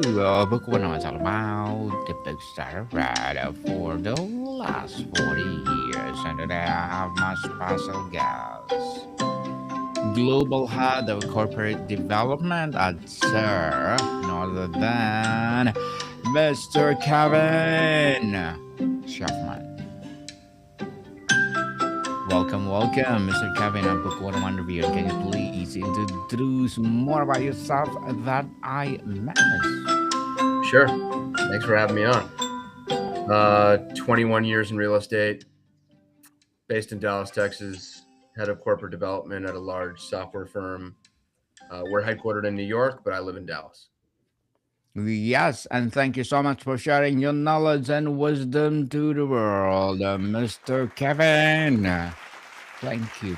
Book one was all about the books that I've read for the last 40 years, and today I have my special guest, Global Head of Corporate Development at Sir, no other than Mr. Kevin Shtofman. Welcome, Mr. Kevin at Book One Review. Can you please introduce more about yourself that I missed? Sure. Thanks for having me on. 21 years in real estate, based in Dallas, Texas, head of corporate development at a large software firm. We're headquartered in New York, but I live in Dallas. Yes, and thank you so much for sharing your knowledge and wisdom to the world, Mr. Kevin. Thank you.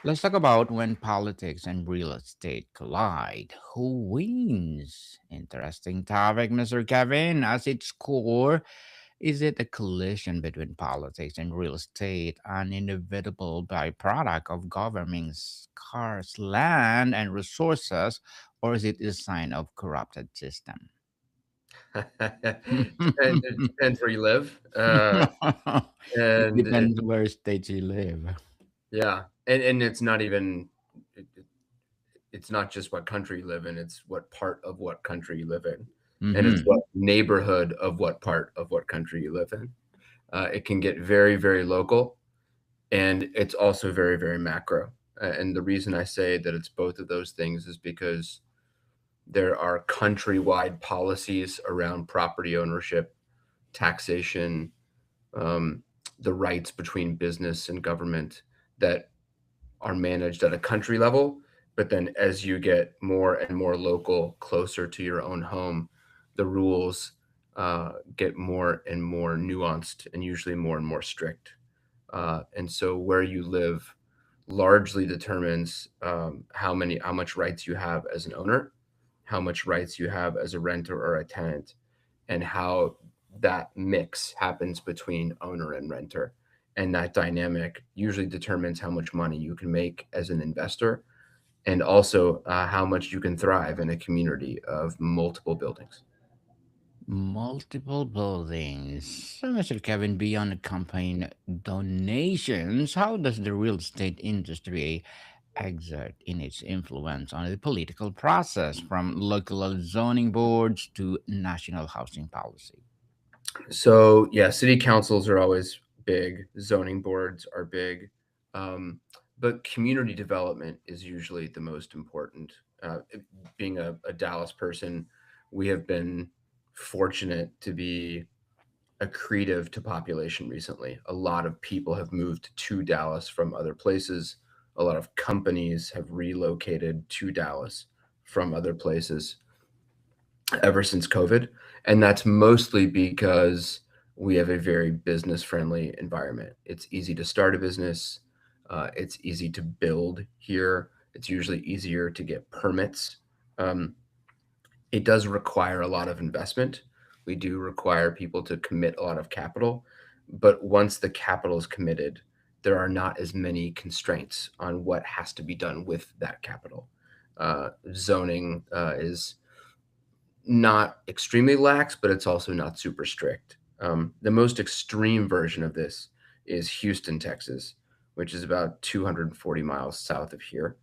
Let's talk about when politics and real estate collide. Who wins? Interesting topic, Mr. Kevin. At its core, is it a collision between politics and real estate, an inevitable byproduct of governing scarce land and resources, or is it a sign of corrupted system? It depends where you live, It and depends where state you live. yeah, and it's not even it's not just what country you live in; it's what part of what country you live in, and it's Hmm. what neighborhood of what part of what country you live in. It can get very, very local, and it's also very, very macro. And the reason I say that it's both of those things is because there are countrywide policies around property ownership, taxation, um, the rights between business and government that are managed at a country level. But then as you get more and more local, closer to your own home, the rules get more and more nuanced and usually more and more strict. And so where you live largely determines how much rights you have as an owner, how much rights you have as a renter or a tenant, and how that mix happens between owner and renter. And that dynamic usually determines how much money you can make as an investor and also how much you can thrive in a community of multiple buildings. Multiple buildings. So, Mr. Kevin, beyond campaign donations, how does the real estate industry exert in its influence on the political process from local zoning boards to national housing policy? So, yeah, city councils are always big, zoning boards are big, um, but community development is usually the most important. Being a Dallas person, we have been fortunate to be accretive to population recently. A lot of people have moved to Dallas from other places. A lot of companies have relocated to Dallas from other places ever since COVID. And that's mostly because we have a very business friendly environment. It's easy to start a business, it's easy to build here, it's usually easier to get permits. Um, it does require a lot of investment. We do require people to commit a lot of capital. But once the capital is committed, there are not as many constraints on what has to be done with that capital. Zoning is not extremely lax, but it's also not super strict. The most extreme version of this is Houston, Texas, which is about 240 miles south of here.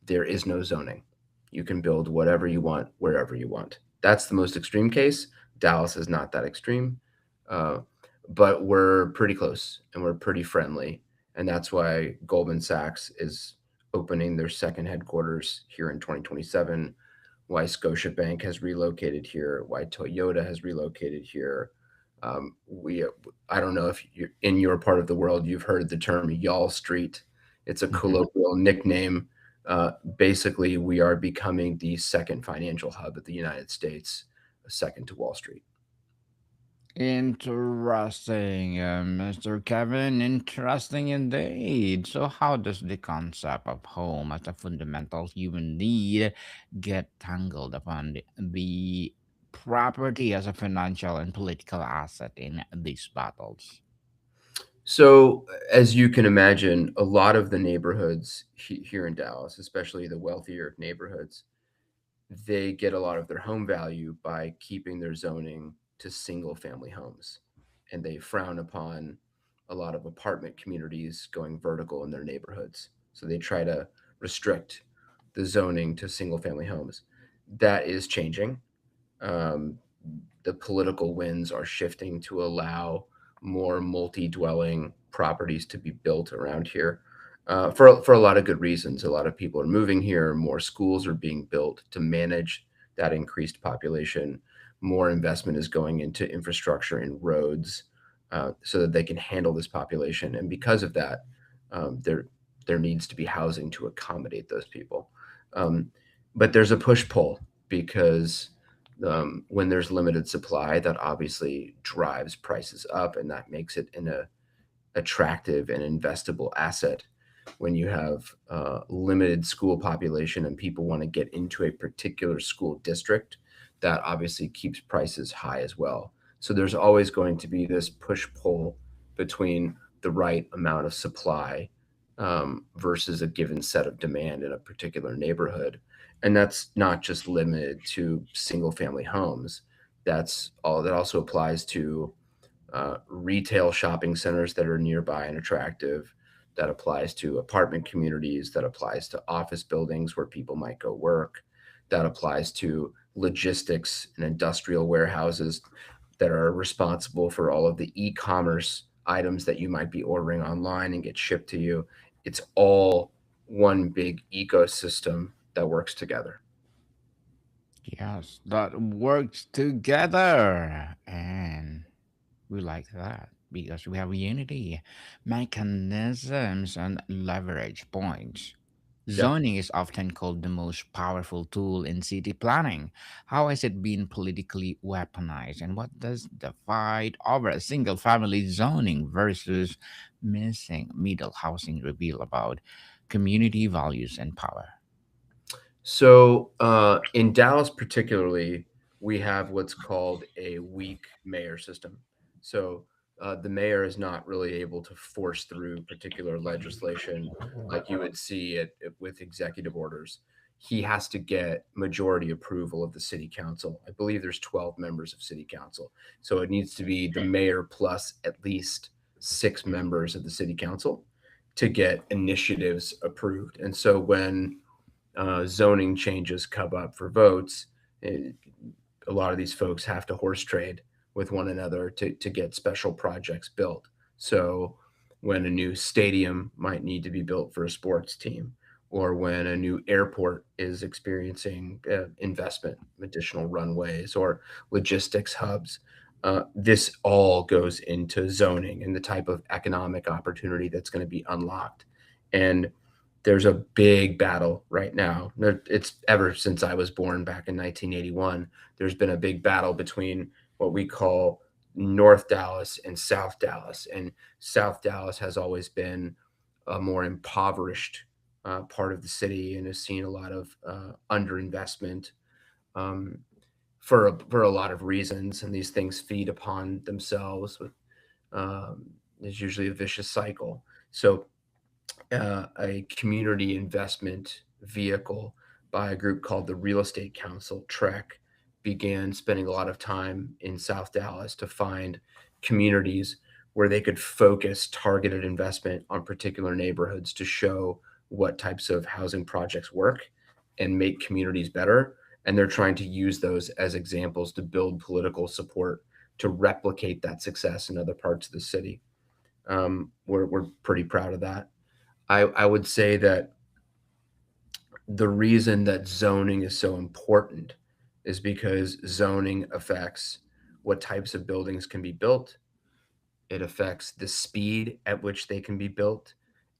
There is no zoning. You can build whatever you want, wherever you want. That's the most extreme case. Dallas is not that extreme, uh, but we're pretty close and we're pretty friendly. And that's why Goldman Sachs is opening their second headquarters here in 2027, why Scotiabank has relocated here, why Toyota has relocated here. We, I don't know if you're in your part of the world, you've heard the term Y'all Street. It's a Mhm. colloquial nickname. Basically, we are becoming the second financial hub of the United States, second to Wall Street. Interesting, Mr. Kevin. Interesting indeed. So, how does the concept of home as a fundamental human need get tangled upon the property as a financial and political asset in these battles? So, as you can imagine, a lot of the neighborhoods here in Dallas, especially the wealthier neighborhoods, they get a lot of their home value by keeping their zoning to single family homes. And they frown upon a lot of apartment communities going vertical in their neighborhoods. So they try to restrict the zoning to single family homes. That is changing. Um, the political winds are shifting to allow more multi-dwelling properties to be built around here, for a lot of good reasons. A lot of people are moving here. More schools are being built to manage that increased population. More investment is going into infrastructure and roads, so that they can handle this population. And because of that, there needs to be housing to accommodate those people. Um, but there's a push pull because when there's limited supply, that obviously drives prices up, and that makes it an attractive and investable asset. When you have limited school population and people want to get into a particular school district, that obviously keeps prices high as well. So there's always going to be this push pull between the right amount of supply, versus a given set of demand in a particular neighborhood. And that's not just limited to single family homes. That's all that also applies to retail shopping centers that are nearby and attractive. That applies to apartment communities. That applies to office buildings where people might go work. That applies to logistics and industrial warehouses that are responsible for all of the e commerce items that you might be ordering online and get shipped to you. It's all one big ecosystem that works together. Yes, that works together. And we like that because we have unity, mechanisms, and leverage points. Yep. Zoning is often called the most powerful tool in city planning. How has it been politically weaponized, and what does the fight over a single family zoning versus missing middle housing reveal about community values and power? So in Dallas, particularly, we have what's called a weak mayor system. So the mayor is not really able to force through particular legislation like you would see with executive orders. He has to get majority approval of the city council. I believe there's 12 members of city council. So it needs to be the mayor plus at least 6 members of the city council to get initiatives approved. And so when zoning changes come up for votes, eh, a lot of these folks have to horse trade with one another to get special projects built. So when a new stadium might need to be built for a sports team, or when a new airport is experiencing investment, additional runways, or logistics hubs, this all goes into zoning and the type of economic opportunity that's going to be unlocked. And there's a big battle right now. It's ever since I was born back in 1981. There's been a big battle between what we call North Dallas and South Dallas. And South Dallas has always been a more impoverished part of the city and has seen a lot of underinvestment, um, for a lot of reasons. And these things feed upon themselves. Um, there's usually a vicious cycle. So a community investment vehicle by a group called the Real Estate Council, TREC, began spending a lot of time in South Dallas to find communities where they could focus targeted investment on particular neighborhoods to show what types of housing projects work and make communities better. And they're trying to use those as examples to build political support to replicate that success in other parts of the city. We're pretty proud of that. I would say that the reason that zoning is so important is because zoning affects what types of buildings can be built. It affects the speed at which they can be built.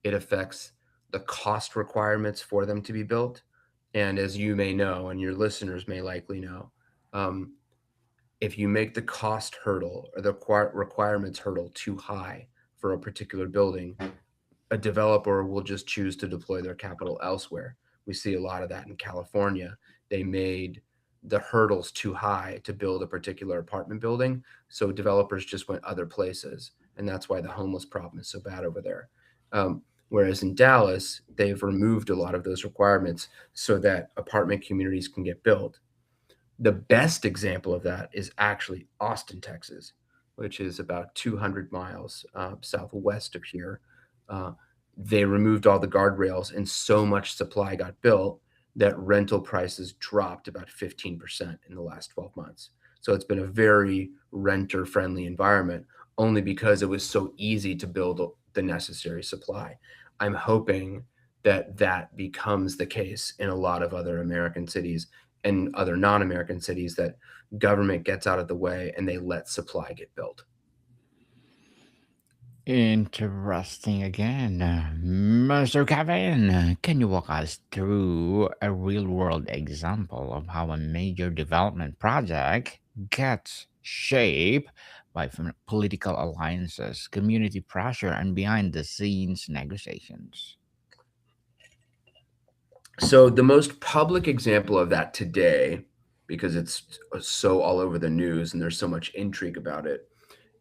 It affects the cost requirements for them to be built. And as you may know, and your listeners may likely know, um, if you make the cost hurdle or the requirements hurdle too high for a particular building, a developer will just choose to deploy their capital elsewhere. We see a lot of that in California. They made the hurdles too high to build a particular apartment building, so developers just went other places, and that's why the homeless problem is so bad over there. Um, Whereas in Dallas, they've removed a lot of those requirements so that apartment communities can get built. The best example of that is actually Austin, Texas, which is about 200 miles southwest of here. Uh, they removed all the guardrails, and so much supply got built that rental prices dropped about 15% in the last 12 months. So it's been a very renter friendly environment only because it was so easy to build the necessary supply. I'm hoping that that becomes the case in a lot of other American cities and other non-American cities, that government gets out of the way and they let supply get built. Interesting again. Mr. Kevin, can you walk us through a real world example of how a major development project gets shaped by political alliances, community pressure, and behind the scenes negotiations? So the most public example of that today, because it's so all over the news and there's so much intrigue about it,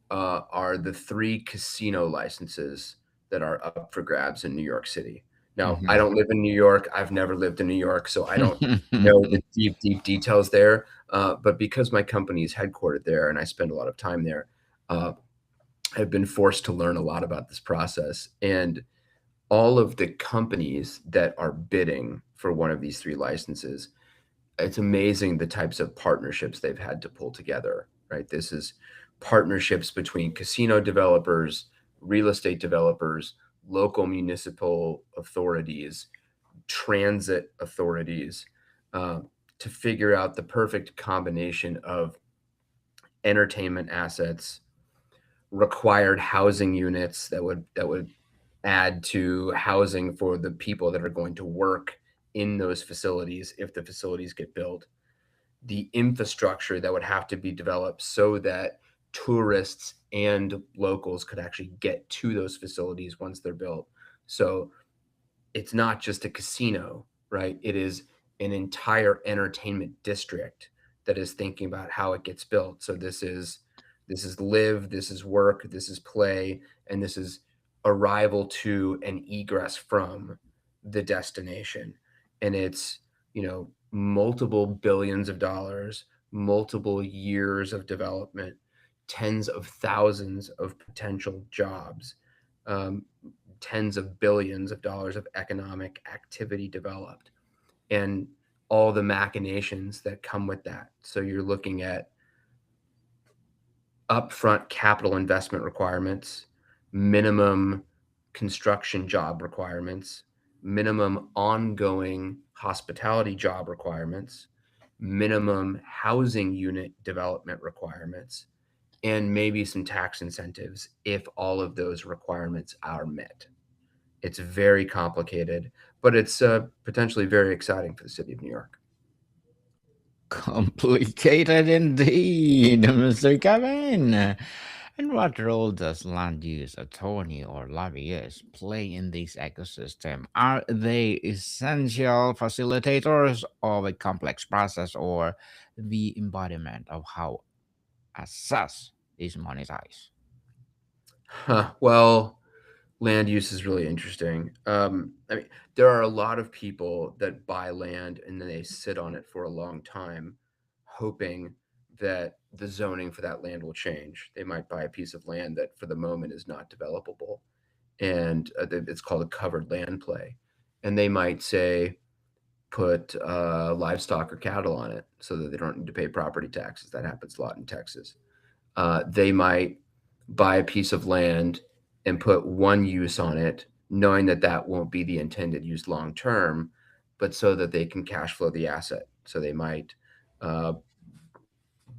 are the three casino licenses that are up for grabs in New York City. Now, I don't live in New York. I've never lived in New York, so I don't know the deep, deep details there. But because my company is headquartered there and I spend a lot of time there, uh, I've been forced to learn a lot about this process. And all of the companies that are bidding for one of these three licenses, it's amazing the types of partnerships they've had to pull together, right? This is partnerships between casino developers, real estate developers, local municipal authorities, transit authorities, uh, to figure out the perfect combination of entertainment assets, required housing units that would add to housing for the people that are going to work in those facilities if the facilities get built, the infrastructure that would have to be developed so that tourists and locals could actually get to those facilities once they're built. So it's not just a casino, right? It is an entire entertainment district that is thinking about how it gets built. So this is live, this is work, this is play, and this is arrival to and egress from the destination. And it's, multiple billions of dollars, multiple years of development, tens of thousands of potential jobs, um, tens of billions of dollars of economic activity developed, and all the machinations that come with that. So you're looking at upfront capital investment requirements, minimum construction job requirements, minimum ongoing hospitality job requirements, minimum housing unit development requirements, and maybe some tax incentives if all of those requirements are met. It's very complicated, but it's potentially very exciting for the city of New York. Complicated indeed, Mr. Kevin. And what role does land use attorney or lobbyists play in this ecosystem? Are they essential facilitators of a complex process or the embodiment of how assess is monetized? Huh. Well, land use is really interesting. I mean, there are a lot of people that buy land and then they sit on it for a long time, hoping that the zoning for that land will change. They might buy a piece of land that for the moment is not developable, and it's called a covered land play. And they might say, put livestock or cattle on it so that they don't need to pay property taxes. That happens a lot in Texas. They might buy a piece of land and put one use on it, knowing that that won't be the intended use long term, but so that they can cash flow the asset. So they might uh,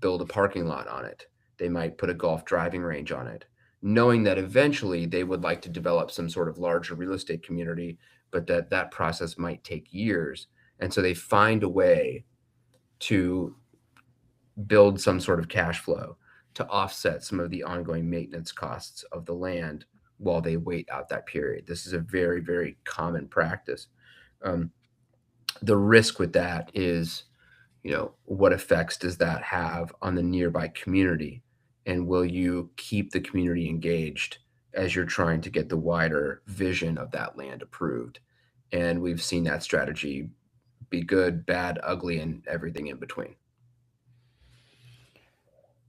build a parking lot on it. They might put a golf driving range on it, knowing that eventually they would like to develop some sort of larger real estate community, but that process might take years. And so they find a way to build some sort of cash flow to offset some of the ongoing maintenance costs of the land while they wait out that period. This is a very, very common practice. Um, the risk with that is, what effects does that have on the nearby community? And will you keep the community engaged as you're trying to get the wider vision of that land approved. And we've seen that strategy be good, bad, ugly, and everything in between.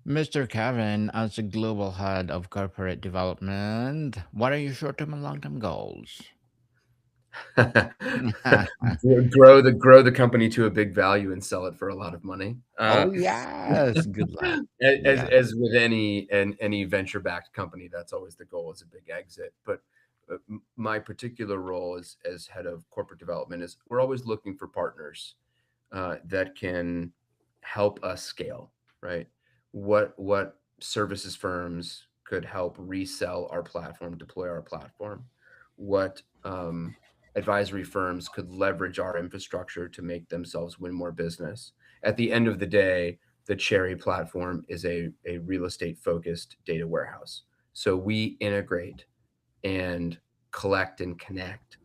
Mr. Kevin, as a global head of corporate development, what are your short term and long term goals? Grow the company to a big value and sell it for a lot of money. Oh, yes. Good luck. Yeah. As with any venture backed company, that's always the goal, is a big exit. But my particular role as head of corporate development is we're always looking for partners that can help us scale, right? What services firms could help resell our platform, deploy our platform? What advisory firms could leverage our infrastructure to make themselves win more business? At the end of the day, the Cherry platform is a real estate focused data warehouse. So we integrate and collect and connect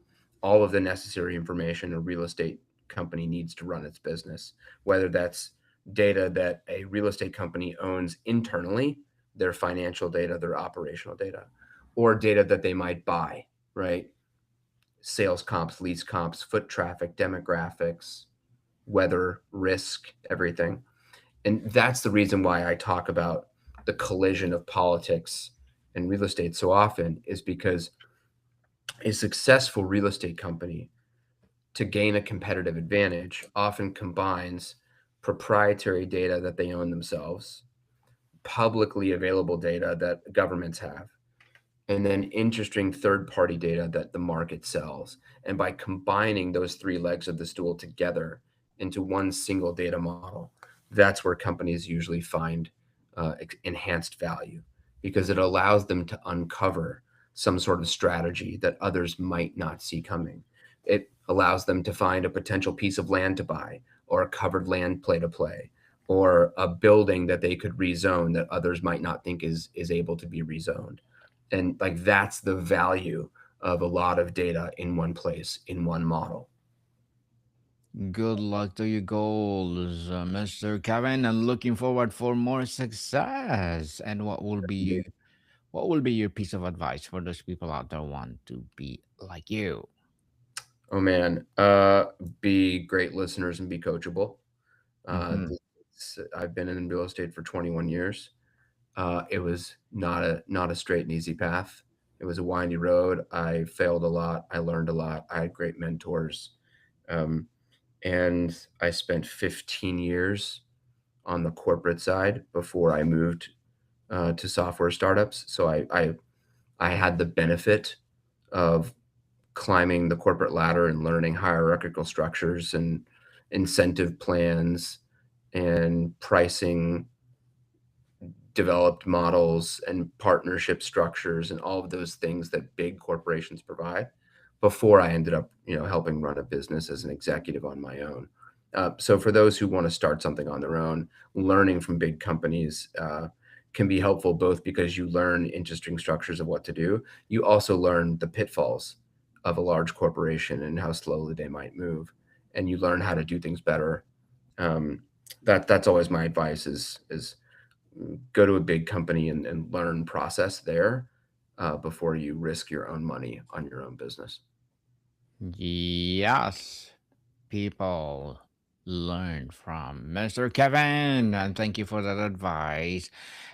all of the necessary information a real estate company needs to run its business, whether that's data that a real estate company owns internally, their financial data, their operational data, or data that they might buy, right? Sales comps, lease comps, foot traffic, demographics, weather, risk, everything. And that's the reason why I talk about the collision of politics and real estate so often, is because a successful real estate company, to gain a competitive advantage, often combines proprietary data that they own themselves, publicly available data that governments have, and then interesting third party data that the market sells. And by combining those three legs of the stool together into one single data model, that's where companies usually find enhanced value, because it allows them to uncover some sort of strategy that others might not see coming. It allows them to find a potential piece of land to buy, or a covered land play to play, or a building that they could rezone that others might not think is able to be rezoned. And like that's the value of a lot of data in one place, in one model. Good luck to your goals, Mr. Kevin, and looking forward for more success. And what will be your piece of advice for those people out there who want to be like you? Oh man, be great listeners and be coachable. Hmm. I've been in real estate for 21 years. It was not a straight and easy path. It was a windy road. I failed a lot. I learned a lot. I had great mentors, um, and I spent 15 years on the corporate side before I moved to software startups. So I had the benefit of climbing the corporate ladder and learning hierarchical structures and incentive plans and pricing, developed models and partnership structures and all of those things that big corporations provide, before I ended up, helping run a business as an executive on my own. So for those who want to start something on their own, learning from big companies can be helpful, both because you learn interesting structures of what to do. You also learn the pitfalls of a large corporation and how slowly they might move, and you learn how to do things better. Um, that's always my advice, is go to a big company and learn process there before you risk your own money on your own business. Yes, people learn from Mr. Kevin, and thank you for that advice.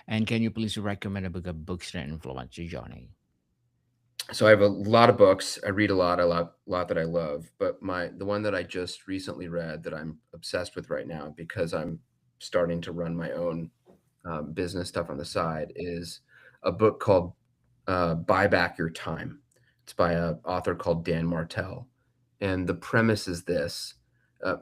And can you please recommend a book of books that influence you, Johnny? So I have a lot of books. I read a lot that I love, but the one that I just recently read that I'm obsessed with right now, because I'm starting to run my own business stuff on the side, is a book called "Buy Back Your Time." It's by a author called Dan Martell, and the premise is this: uh,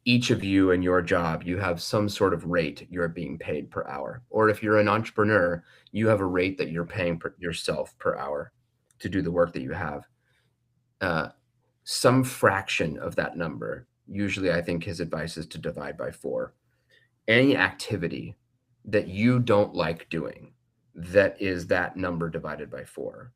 each of you in your job, you have some sort of rate you're being paid per hour. Or if you're an entrepreneur, you have a rate that you're paying yourself per hour to do the work that you have. Uh, some fraction of that number, usually I think his advice is to divide by four. Any activity that you don't like doing, that is that number divided by four,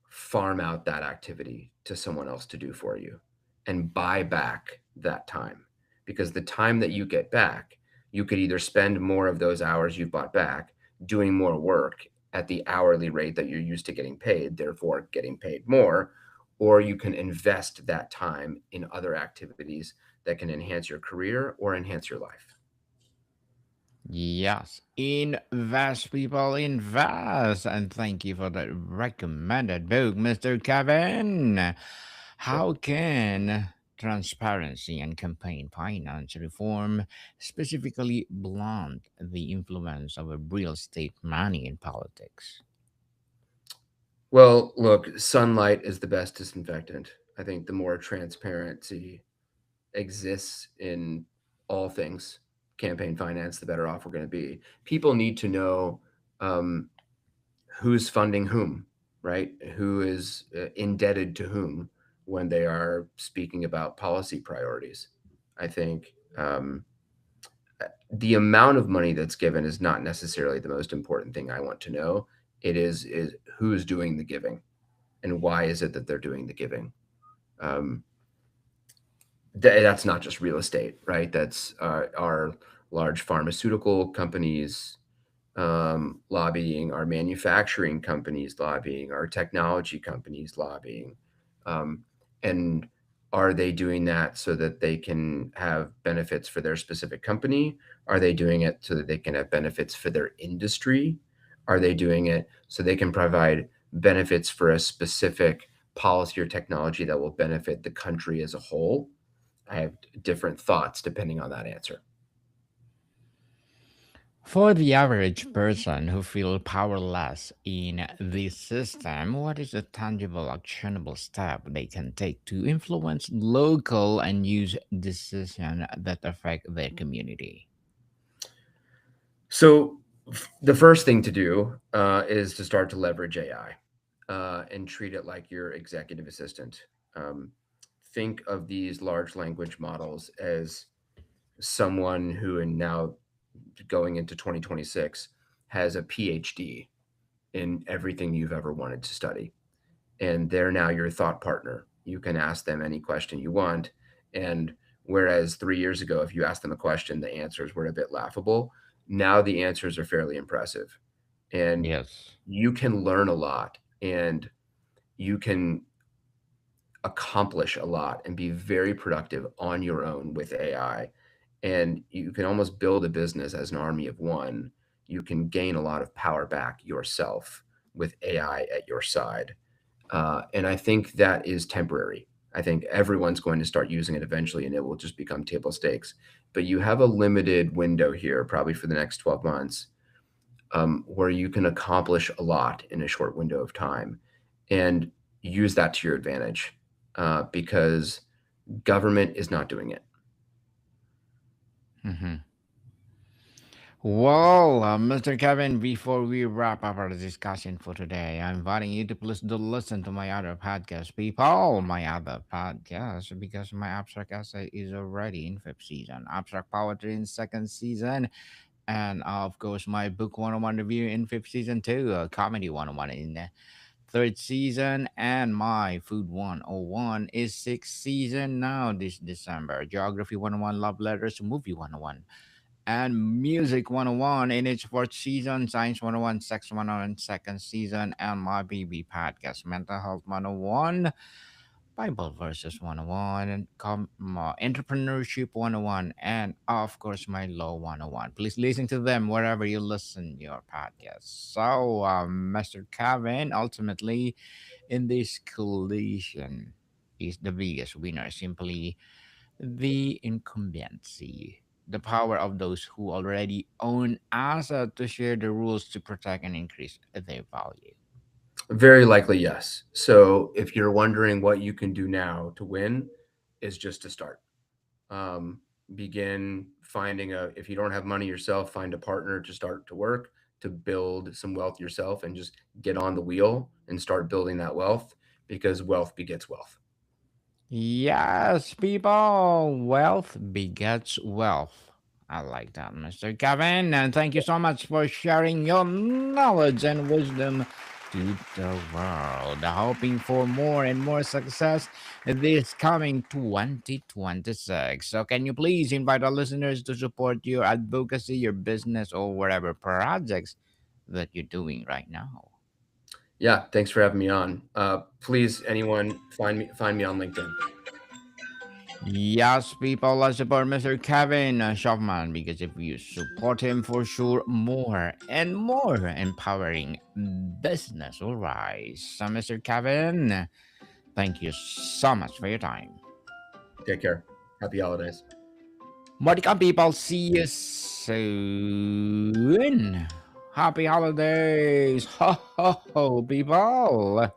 farm out that activity to someone else to do for you and buy back that time. Because the time that you get back, you could either spend more of those hours you bought back doing more work at the hourly rate that you're used to getting paid, therefore getting paid more, or you can invest that time in other activities that can enhance your career or enhance your life. Yes, invest, people, invest. And thank you for that recommended book, Mr. Kevin. Sure. How can transparency and campaign finance reform specifically blunt the influence of a real estate money in politics? Well, look, sunlight is the best disinfectant. I think the more transparency exists in all things campaign finance, the better off we're going to be. People need to know um, who's funding whom, right? Who is indebted to whom when they are speaking about policy priorities. I think the amount of money that's given is not necessarily the most important thing I want to know. It is who is doing the giving and why is it that they're doing the giving. Um, that's not just real estate, right? That's our large pharmaceutical companies lobbying, our manufacturing companies lobbying, our technology companies lobbying. Um, and are they doing that so that they can have benefits for their specific company? Are they doing it so that they can have benefits for their industry? Are they doing it so they can provide benefits for a specific policy or technology that will benefit the country as a whole? I have different thoughts depending on that answer. For the average person who feels powerless in this system, what is a tangible, actionable step they can take to influence local and use decisions that affect their community? So, the first thing to do is to start to leverage AI and treat it like your executive assistant. Um, think of these large language models as someone who, and now going into 2026, has a PhD in everything you've ever wanted to study, and they're now your thought partner. You can ask them any question you want. And whereas 3 years ago, if you asked them a question, the answers were a bit laughable, now the answers are fairly impressive. And Yes. you can learn a lot and you can accomplish a lot and be very productive on your own with AI. And you can almost build a business as an army of one. You can gain a lot of power back yourself with AI at your side. And I think that is temporary. I think everyone's going to start using it eventually and it will just become table stakes. But you have a limited window here, probably for the next 12 months, where you can accomplish a lot in a short window of time and use that to your advantage because government is not doing it. Mhm. Well, Mr. Kevin, before we wrap up our discussion for today, I'm inviting you to please do listen to my other podcast, people, my other podcast, because my abstract essay is already in fifth season, abstract poetry in second season, and of course, my book 101 review in fifth season too, comedy 101 in third season, and my food 101 is sixth season now this December, geography 101, love letters, movie 101 and Music 101 in its fourth season, Science 101, Sex 101, second season, and my BB podcast, Mental Health 101, Bible Verses 101, and Entrepreneurship 101, and of course, my Law 101. Please listen to them wherever you listen your podcast. So, Mr. Kevin, ultimately, in this collision, is the biggest winner simply the incumbency, the power of those who already own assets to share the rules to protect and increase their value. Very likely, yes. So if you're wondering what you can do now to win, is just to start. Um, begin finding a, if you don't have money yourself, find a partner to start to work to build some wealth yourself and just get on the wheel and start building that wealth because wealth begets wealth. Yes, people, wealth begets wealth. I like that, Mr. Kevin. And thank you so much for sharing your knowledge and wisdom to the world. Hoping for more and more success this coming 2026. So, can you please invite our listeners to support your advocacy, your business, or whatever projects that you're doing right now. Yeah, thanks for having me on. Please, anyone, find me on LinkedIn. Yes, people, let's support Mr. Kevin Shtofman because if you support him for sure, more and more empowering business will rise. So, Mr. Kevin, thank you so much for your time. Take care. Happy holidays. Welcome, people. See you soon. Happy holidays. Ho, ho, ho, people.